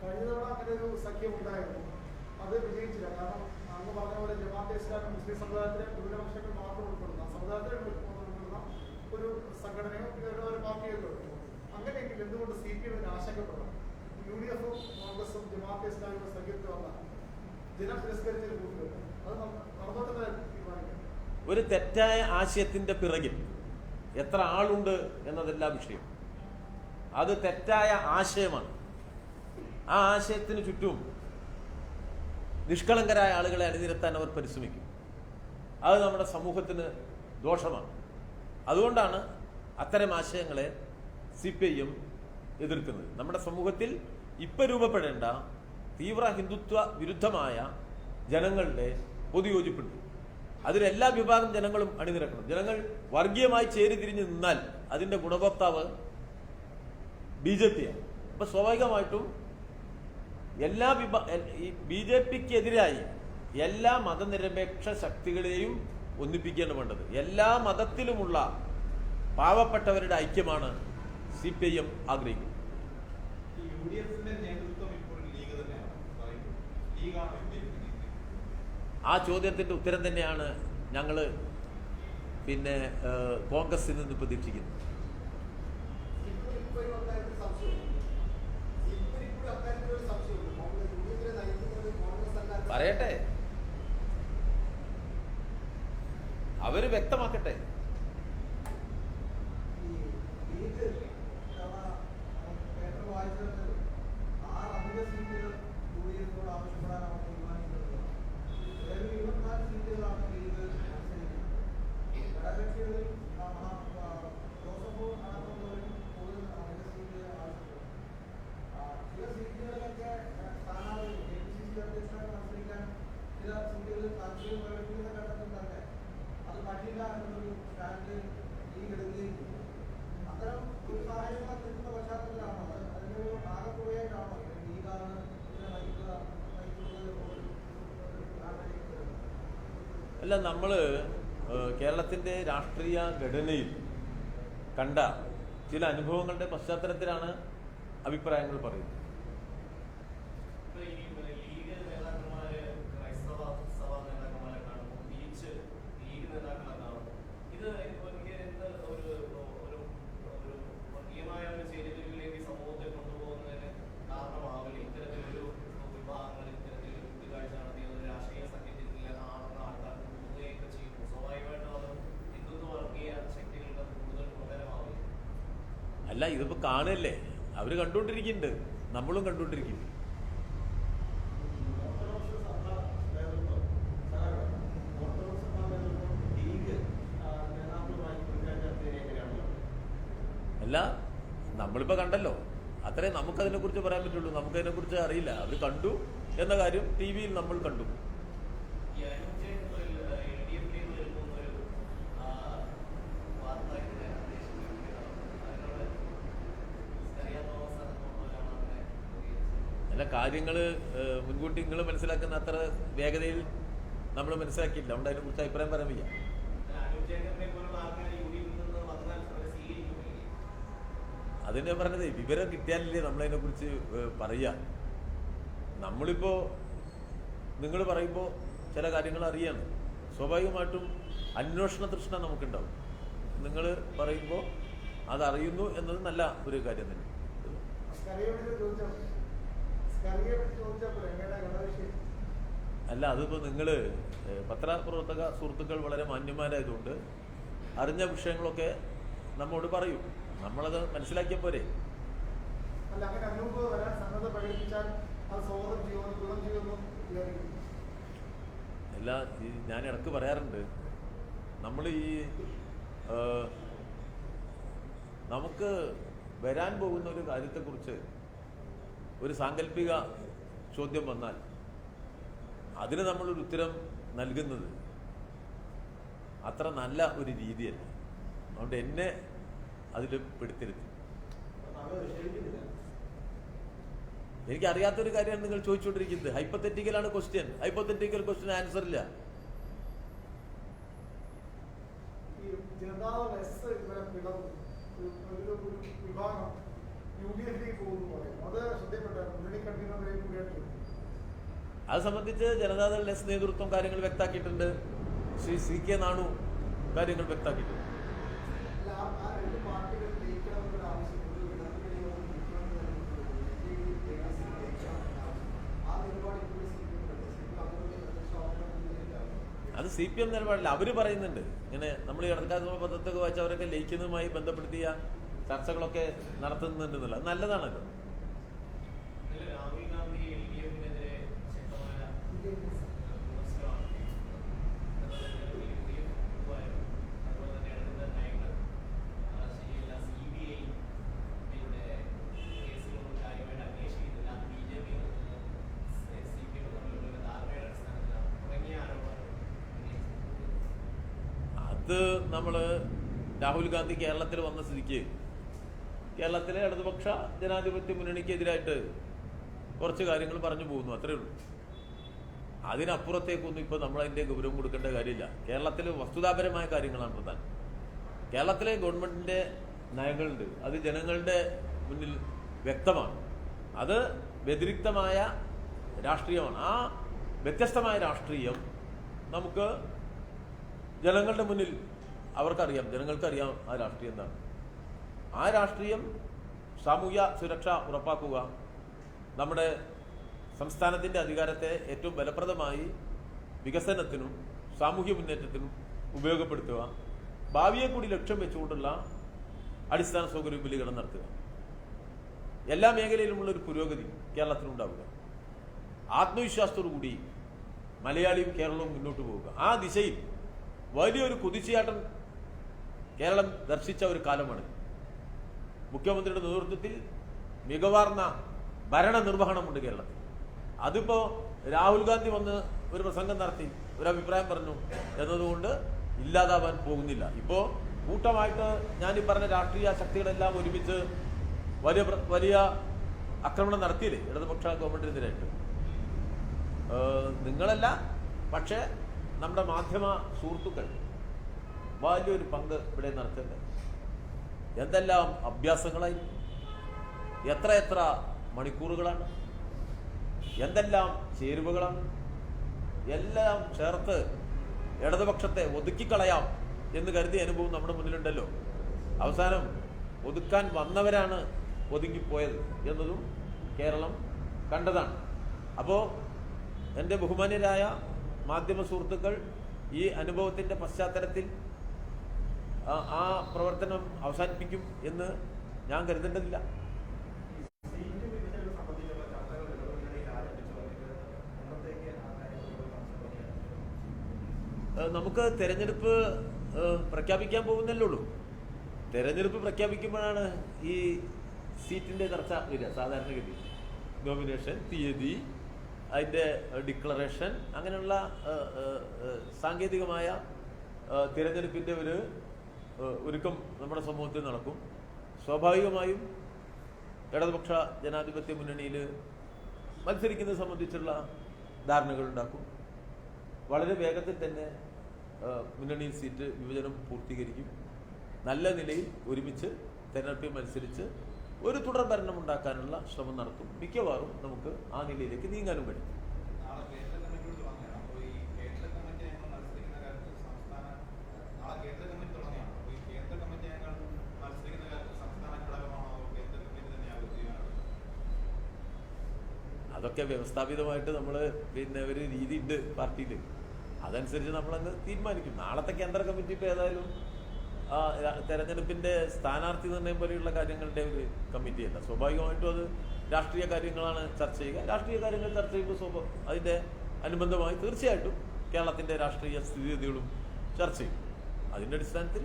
Speaker 2: കഴിഞ്ഞ തവണ അങ്ങനെ ഒരു സഖ്യം ഉണ്ടായിരുന്നു, അത് വിജയിച്ചില്ല. കാരണം അങ്ങ് പറഞ്ഞ പോലെ ജമാഅത്തെ ഇസ്ലാമി മുസ്ലിം സമുദായത്തിലെ ന്യൂനപക്ഷങ്ങൾ മാത്രം ഉൾപ്പെടുന്ന സമുദായത്തിലെ ഉൾപ്പെടുന്ന ഒരു സംഘടനയോ ഒരു പാർട്ടിയോ അങ്ങനെയെങ്കിൽ എന്തുകൊണ്ട് CPM ആശങ്കപ്പെടണം? UDF-ഉം കോൺഗ്രസും ജമാഅത്തെ ഇസ്ലാമിയുടെ സഖ്യത്തിൽ വന്ന ജനം തിരസ്കരിച്ചൊരു കൂട്ടുകെട്ട് അത് നടന്നോട്ടെ തീരുമാനിക്കാം.
Speaker 1: ഒരു തെറ്റായ ആശയത്തിന്റെ പിറകിൽ എത്ര ആളുണ്ട് എന്നതല്ല വിഷയം. അത് തെറ്റായ ആശയമാണ്. ആ ആശയത്തിന് ചുറ്റും നിഷ്കളങ്കരായ ആളുകളെ അണിനിരത്താൻ അവർ പരിശ്രമിക്കും. അത് നമ്മുടെ സമൂഹത്തിന് ദോഷമാണ്. അതുകൊണ്ടാണ് അത്തരം ആശയങ്ങളെ CPIM എതിർക്കുന്നത്. നമ്മുടെ സമൂഹത്തിൽ ഇപ്പം രൂപപ്പെടേണ്ട തീവ്ര ഹിന്ദുത്വ വിരുദ്ധമായ ജനങ്ങളുടെ പൊതുയോജിപ്പുണ്ട്. അതിലെല്ലാ വിഭാഗം ജനങ്ങളും അണിനിരക്കണം. ജനങ്ങൾ വർഗീയമായി ചേരിതിരിഞ്ഞ് നിന്നാൽ അതിന്റെ ഗുണഭോക്താവ് BJP-യാണ്. അപ്പൊ സ്വാഭാവികമായിട്ടും എല്ലാ ഈ BJP-ക്കെതിരായി എല്ലാ മതനിരപേക്ഷ ശക്തികളെയും ഒന്നിപ്പിക്കുകയാണ് വേണ്ടത്. എല്ലാ മതത്തിലുമുള്ള പാവപ്പെട്ടവരുടെ ഐക്യമാണ് CPIM ആഗ്രഹിക്കുന്നത്. ആ ചോദ്യത്തിന്റെ ഉത്തരം തന്നെയാണ് ഞങ്ങൾ കോൺഗ്രസിൽ നിന്ന് പ്രതീക്ഷിക്കുന്നത്. പറയട്ടെ, അവര് വ്യക്തമാക്കട്ടെ.
Speaker 2: ആവശ്യപ്പെടാനാണ് തീരുമാനിക്കുന്നത്.
Speaker 1: അല്ല, നമ്മൾ കേരളത്തിൻ്റെ രാഷ്ട്രീയ ഘടനയിൽ കണ്ട ചില അനുഭവങ്ങളുടെ പശ്ചാത്തലത്തിലാണ് അഭിപ്രായങ്ങൾ പറയുന്നത്. അല്ല, ഇതിപ്പോൾ കാണല്ലേ, അവർ കണ്ടുകൊണ്ടിരിക്കുന്നുണ്ട്, നമ്മളും കണ്ടുകൊണ്ടിരിക്കും. അല്ല, നമ്മളിപ്പോൾ കണ്ടല്ലോ, അത്രേ നമുക്കതിനെക്കുറിച്ച് പറയാൻ പറ്റുള്ളൂ. നമുക്കതിനെക്കുറിച്ച് അറിയില്ല. അവർ കണ്ടു എന്ന കാര്യം ടി വിയിൽ നമ്മൾ കണ്ടു. അല്ല, കാര്യങ്ങൾ മുൻകൂട്ടി നിങ്ങൾ മനസ്സിലാക്കുന്ന അത്ര വേഗതയിൽ നമ്മൾ മനസ്സിലാക്കിയില്ല. അതുകൊണ്ട് അതിനെക്കുറിച്ച് അഭിപ്രായം പറയാൻ വയ്യ. അതിനെ പറഞ്ഞത് വിവരം കിട്ടിയാലല്ലേ നമ്മളതിനെക്കുറിച്ച് പറയുക. നമ്മളിപ്പോൾ നിങ്ങൾ പറയുമ്പോൾ ചില കാര്യങ്ങൾ അറിയാണ്. സ്വാഭാവികമായിട്ടും അന്വേഷണ തൃഷ്ണ നമുക്കുണ്ടാവും. നിങ്ങൾ പറയുമ്പോൾ അതറിയുന്നു എന്നത് നല്ല ഒരു കാര്യം തന്നെ. അല്ല, അതിപ്പോൾ നിങ്ങൾ പത്രപ്രവർത്തക സുഹൃത്തുക്കൾ വളരെ മാന്യന്മാരായതുകൊണ്ട് അറിഞ്ഞ വിഷയങ്ങളൊക്കെ നമ്മോട് പറയൂ. നമ്മളത് മനസ്സിലാക്കിയ പോരെ. അല്ല, ഞാൻ ഇടക്ക് പറയാറുണ്ട്, നമ്മൾ നമുക്ക് വരാൻ പോകുന്ന ഒരു കാര്യത്തെക്കുറിച്ച് ഒരു സാങ്കല്പിക ചോദ്യം വന്നാൽ അതിന് നമ്മളൊരു ഉത്തരം നൽകുന്നത് അത്ര നല്ല ഒരു രീതിയല്ല. അതുകൊണ്ട് എന്നെ അതിൽ പെടുത്തരുത്. എനിക്കറിയാത്തൊരു കാര്യമാണ് നിങ്ങൾ ചോദിച്ചുകൊണ്ടിരിക്കുന്നത്. ഹൈപ്പോത്തറ്റിക്കലാണ് ക്വസ്റ്റ്യൻ. ഹൈപ്പോത്തറ്റിക്കൽ ക്വസ്റ്റ്യൻ ആൻസർ ഇല്ല. അത് സംബന്ധിച്ച് ജനതാദൾ എസ് നേതൃത്വം കാര്യങ്ങൾ വ്യക്തമാക്കിയിട്ടുണ്ട്. ശ്രീ CK നാണു കാര്യങ്ങൾ വ്യക്തമാക്കിയിട്ടുണ്ട്. അത് CPM നിലപാടില്ല. അവർ പറയുന്നുണ്ട് ഇങ്ങനെ നമ്മൾ ഈ ഇടക്കാലത്ത് പത്രത്തൊക്കെ വായിച്ച് അവരൊക്കെ ലയിക്കുന്നതുമായി ബന്ധപ്പെടുത്തിയ ചർച്ചകളൊക്കെ നടത്തുന്നുണ്ടെന്നുള്ള അത് നല്ലതാണല്ലോ. അത് നമ്മൾ രാഹുൽ ഗാന്ധി കേരളത്തിൽ വന്ന സ്ഥിതിക്ക് കേരളത്തിലെ ഇടതുപക്ഷ ജനാധിപത്യ മുന്നണിക്കെതിരായിട്ട് കുറച്ച് കാര്യങ്ങൾ പറഞ്ഞു പോകുന്നു, അത്രേ ഉള്ളൂ. അതിനപ്പുറത്തേക്കൊന്നും ഇപ്പോൾ നമ്മളതിൻ്റെ ഗൗരവം കൊടുക്കേണ്ട കാര്യമില്ല. കേരളത്തിൽ വസ്തുതാപരമായ കാര്യങ്ങളാണ് പ്രധാനം. കേരളത്തിലെ ഗവൺമെൻറ്റിൻ്റെ നയങ്ങളുണ്ട്, അത് ജനങ്ങളുടെ മുന്നിൽ വ്യക്തമാണ്. അത് വ്യതിരിക്തമായ രാഷ്ട്രീയമാണ്. ആ വ്യത്യസ്തമായ രാഷ്ട്രീയം നമുക്ക് ജനങ്ങളുടെ മുന്നിൽ അവർക്കറിയാം, ജനങ്ങൾക്കറിയാം ആ രാഷ്ട്രീയം എന്താണ്. ആ രാഷ്ട്രീയം സാമൂഹ്യ സുരക്ഷ ഉറപ്പാക്കുക, നമ്മുടെ സംസ്ഥാനത്തിൻ്റെ അധികാരത്തെ ഏറ്റവും ഫലപ്രദമായി വികസനത്തിനും സാമൂഹ്യ മുന്നേറ്റത്തിനും ഉപയോഗപ്പെടുത്തുക, ഭാവിയെ കൂടി ലക്ഷ്യം വെച്ചുകൊണ്ടുള്ള അടിസ്ഥാന സൗകര്യ വിപുലീകരണം നടത്തുക, എല്ലാ മേഖലയിലുമുള്ളൊരു പുരോഗതി കേരളത്തിനുണ്ടാവുക, ആത്മവിശ്വാസത്തോടു കൂടി മലയാളിയും കേരളവും മുന്നോട്ട് പോവുക. ആ ദിശയിൽ വലിയൊരു കുതിച്ചുചാട്ടം കേരളം ദർശിച്ച ഒരു കാലമാണ്. മുഖ്യമന്ത്രിയുടെ നേതൃത്വത്തിൽ മികവാർന്ന ഭരണനിർവഹണമുണ്ട് കേരളത്തിൽ. അതിപ്പോൾ രാഹുൽ ഗാന്ധി വന്ന് ഒരു പ്രസംഗം നടത്തി ഒരു അഭിപ്രായം പറഞ്ഞു എന്നതുകൊണ്ട് ഇല്ലാതാവാൻ പോകുന്നില്ല. ഇപ്പോൾ കൂട്ടമായിട്ട് ഞാനീ പറഞ്ഞ രാഷ്ട്രീയ ശക്തികളെല്ലാം ഒരുമിച്ച് വലിയ ആക്രമണം നടത്തിയില്ലേ ഇടതുപക്ഷ ഗവൺമെന്റിനെതിരായിട്ട്. നിങ്ങളല്ല, പക്ഷേ നമ്മുടെ മാധ്യമ സുഹൃത്തുക്കൾ വലിയൊരു പങ്ക് ഇവിടെ നടത്തുന്നുണ്ട്. എന്തെല്ലാം അഭ്യാസങ്ങളായിരിക്കും, എത്ര മണിക്കൂറുകളാണ്, എന്തെല്ലാം ചേരുവകളാണ്, എല്ലാം ചേർത്ത് ഇടതുപക്ഷത്തെ ഒതുക്കിക്കളയാം എന്ന് കരുതിയ അനുഭവം നമ്മുടെ മുന്നിലുണ്ടല്ലോ. അവസാനം ഒതുക്കാൻ വന്നവരാണ് ഒതുങ്ങിപ്പോയത് എന്നതും കേരളം കണ്ടതാണ്. അപ്പോൾ എൻ്റെ ബഹുമാന്യരായ മാധ്യമ സുഹൃത്തുക്കൾ ഈ അനുഭവത്തിൻ്റെ പശ്ചാത്തലത്തിൽ ആ പ്രവർത്തനം അവസാനിപ്പിക്കും എന്ന് ഞാൻ കരുതേണ്ടതില്ല. നമുക്ക് തെരഞ്ഞെടുപ്പ് പ്രഖ്യാപിക്കാൻ പോകുന്നല്ലേ ഉള്ളൂ. തെരഞ്ഞെടുപ്പ് പ്രഖ്യാപിക്കുമ്പോഴാണ് ഈ സീറ്റിൻ്റെ ചർച്ച വരിക. സാധാരണഗതി നോമിനേഷൻ തീയതി, അതിൻ്റെ ഡിക്ലറേഷൻ, അങ്ങനെയുള്ള സാങ്കേതികമായ തിരഞ്ഞെടുപ്പിൻ്റെ ഒരു ഒരുക്കം നമ്മുടെ സമൂഹത്തിൽ നടക്കും. സ്വാഭാവികമായും ഇടതുപക്ഷ ജനാധിപത്യ മുന്നണിയിൽ മത്സരിക്കുന്നത് സംബന്ധിച്ചുള്ള ധാരണകൾ ഉണ്ടാക്കും. വളരെ വേഗത്തിൽ തന്നെ മുന്നണി സീറ്റ് വിഭജനം പൂർത്തീകരിക്കും. നല്ല നിലയിൽ ഒരുമിച്ച് തെരഞ്ഞെടുപ്പിൽ മത്സരിച്ച് ഒരു തുടർ ഭരണം ഉണ്ടാക്കാനുള്ള ശ്രമം നടത്തും. മിക്കവാറും നമുക്ക് ആ നിലയിലേക്ക് നീങ്ങാനും കഴിയും. അതൊക്കെ വ്യവസ്ഥാപിതമായിട്ട് നമ്മൾ ഒരു രീതി ഉണ്ട് പാർട്ടിയിൽ. അതനുസരിച്ച് നമ്മളങ്ങ് തീരുമാനിക്കും. നാളത്തെ കേന്ദ്ര കമ്മിറ്റി ഇപ്പോൾ ഏതായാലും തെരഞ്ഞെടുപ്പിൻ്റെ സ്ഥാനാർത്ഥി നിർണ്ണയം പോലെയുള്ള കാര്യങ്ങളുടെ ഒരു കമ്മിറ്റിയല്ല. സ്വാഭാവികമായിട്ടും അത് രാഷ്ട്രീയ കാര്യങ്ങളാണ് ചർച്ച ചെയ്യുക. രാഷ്ട്രീയ കാര്യങ്ങൾ ചർച്ച ചെയ്യുമ്പോൾ അതിൻ്റെ അനുബന്ധമായി തീർച്ചയായിട്ടും കേരളത്തിൻ്റെ രാഷ്ട്രീയ സ്ഥിതിഗതികളും ചർച്ച ചെയ്യും. അതിൻ്റെ അടിസ്ഥാനത്തിൽ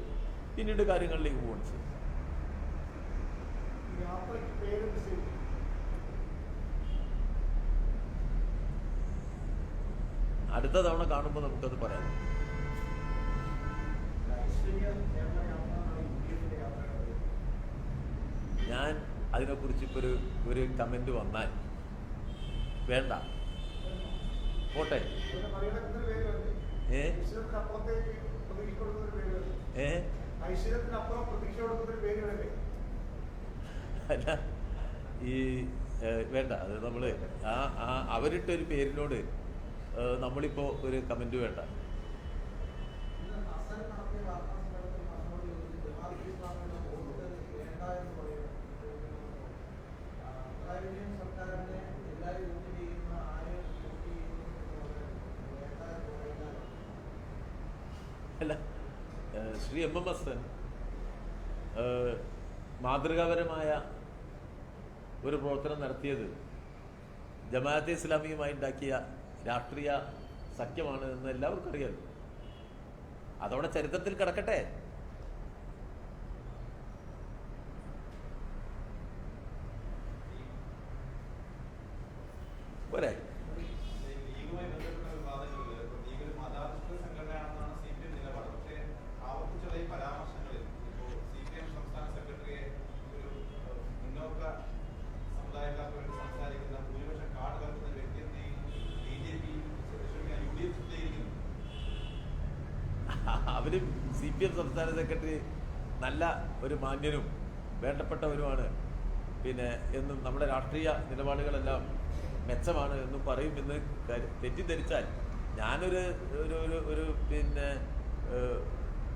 Speaker 1: പിന്നീട് കാര്യങ്ങളിലേക്ക് പോകണം ചെയ്യും. അടുത്ത തവണ കാണുമ്പോൾ നമുക്കത് പറയാം. ഞാൻ അതിനെക്കുറിച്ച് ഇപ്പോൾ ഒരു കമന്റ് വന്നാൽ വേണ്ട, പോട്ടെ. അല്ല, ഈ വേണ്ട, അത് നമ്മൾ അവരിട്ടൊരു പേരിനോട് നമ്മളിപ്പോൾ ഒരു കമന്റ് വേണ്ട. അല്ല, ശ്രീ എം ഹസൻ മാതൃകാപരമായ ഒരു പ്രവർത്തനം നടത്തിയത് ജമാഅത്തെ ഇസ്ലാമിയുമായി ഉണ്ടാക്കിയ രാഷ്ട്രീയ സഖ്യമാണ് എന്ന് എല്ലാവർക്കും അറിയാമല്ലോ. അതോടെ ചരിത്രത്തിൽ കിടക്കട്ടെ. പോരെ? അവര് CPM സംസ്ഥാന സെക്രട്ടറി നല്ല ഒരു മാന്യനും വേണ്ടപ്പെട്ടവരുമാണ്, എന്നും നമ്മുടെ രാഷ്ട്രീയ നിലപാടുകളെല്ലാം മെച്ചമാണ് എന്നും പറയുമെന്ന് തെറ്റിദ്ധരിച്ചാൽ ഞാനൊരു ഒരു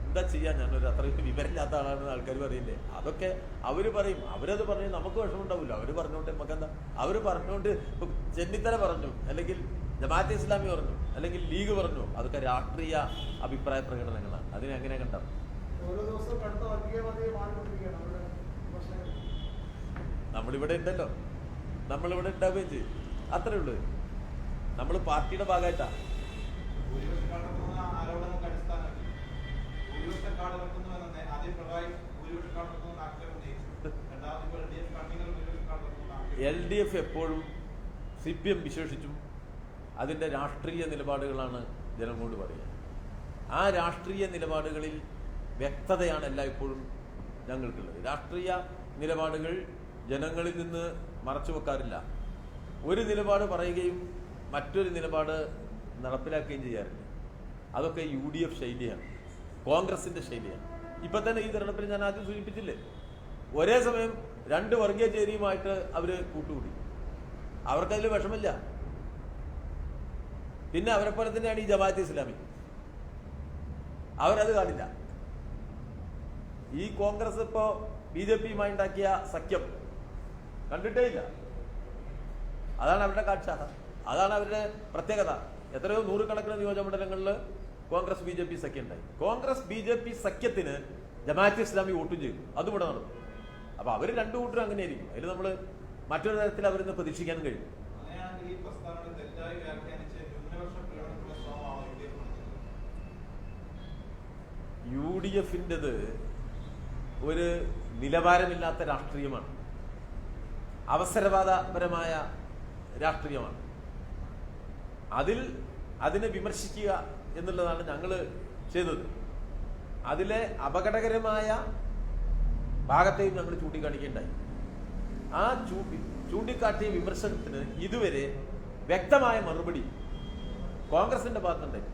Speaker 1: എന്താ ചെയ്യാൻ, ഞാനൊരു അത്രയും വിവരമില്ലാത്ത ആളാണെന്ന് ആൾക്കാർ പറയില്ലേ. അതൊക്കെ അവർ പറയും. അവരത് പറഞ്ഞ് നമുക്ക് വിഷമമുണ്ടാവില്ല. അവർ പറഞ്ഞോണ്ട് നമുക്കെന്താ? അവർ പറഞ്ഞുകൊണ്ട് ചെന്നിത്തല പറഞ്ഞു, അല്ലെങ്കിൽ ജമാഅത്തെ ഇസ്ലാമി പറഞ്ഞു, അല്ലെങ്കിൽ ലീഗ് പറഞ്ഞു, അതൊക്കെ രാഷ്ട്രീയ അഭിപ്രായ പ്രകടനങ്ങളാണ്. അതിനെങ്ങനെ കണ്ടത്? നമ്മളിവിടെ ഉണ്ടല്ലോ, നമ്മളിവിടെ ഉണ്ടാവുകയും ചെയ്യും. അത്രേ ഉള്ളൂ. നമ്മൾ പാർട്ടിയുടെ ഭാഗമായിട്ടാ. LDF എപ്പോഴും CPM വിശേഷിച്ചും അതിൻ്റെ രാഷ്ട്രീയ നിലപാടുകളാണ് ജനങ്ങളോട് പറയുക. ആ രാഷ്ട്രീയ നിലപാടുകളിൽ വ്യക്തതയാണ് എല്ലായ്പ്പോഴും ഞങ്ങൾക്കുള്ളത്. രാഷ്ട്രീയ നിലപാടുകൾ ജനങ്ങളിൽ നിന്ന് മറച്ചു വെക്കാറില്ല. ഒരു നിലപാട് പറയുകയും മറ്റൊരു നിലപാട് നടപ്പിലാക്കുകയും ചെയ്യാറില്ല. അതൊക്കെ UDF ശൈലിയാണ്, കോൺഗ്രസിന്റെ ശൈലിയാണ്. ഇപ്പൊ തന്നെ ഈ തെരഞ്ഞെടുപ്പിൽ ഞാൻ ആദ്യം സൂചിപ്പിച്ചില്ലേ, ഒരേ സമയം 2 വർഗീയ ചേരിയുമായിട്ട് അവര് കൂട്ടുകൂടി. അവർക്കതിൽ വിഷമില്ല. പിന്നെ അവരെ പോലെ തന്നെയാണ് ഈ ജമാഅത്തെ ഇസ്ലാമി, അവരത് കാണില്ല. ഈ കോൺഗ്രസ് ഇപ്പോ BJPയുമായി ഉണ്ടാക്കിയ സഖ്യം കണ്ടിട്ടേ ഇല്ല. അതാണ് അവരുടെ കാഴ്ച, അതാണ് അവരുടെ പ്രത്യേകത. എത്രയോ നൂറുകണക്കിന് നിയോജകമണ്ഡലങ്ങളിൽ കോൺഗ്രസ് BJP സഖ്യം ഉണ്ടായി. കോൺഗ്രസ് BJP സഖ്യത്തിന് ജമാഅത്തെ ഇസ്ലാമി വോട്ടും ചെയ്തു, അതും ഇവിടെ നടന്നു. അപ്പൊ അവര് 2 കൂട്ടരും അങ്ങനെയായിരിക്കും. അതിൽ നമ്മൾ മറ്റൊരു തരത്തിൽ അവരിന്ന് പ്രതീക്ഷിക്കാനും കഴിയും. UDFന്റേത് ഒരു നിലവാരമില്ലാത്ത രാഷ്ട്രീയമാണ്, അവസരവാദപരമായ രാഷ്ട്രീയമാണ്. അതിനെ വിമർശിക്കുക എന്നുള്ളതാണ് ഞങ്ങൾ ചെയ്തത്. അതിലെ അപകടകരമായ ഭാഗത്തെയും ഞങ്ങൾ ചൂണ്ടിക്കാണിക്കുകയുണ്ടായി. ആ ചൂണ്ടിക്കാട്ടിയ വിമർശനത്തിന് ഇതുവരെ വ്യക്തമായ മറുപടി കോൺഗ്രസിന്റെ ഭാഗത്തുണ്ടായി.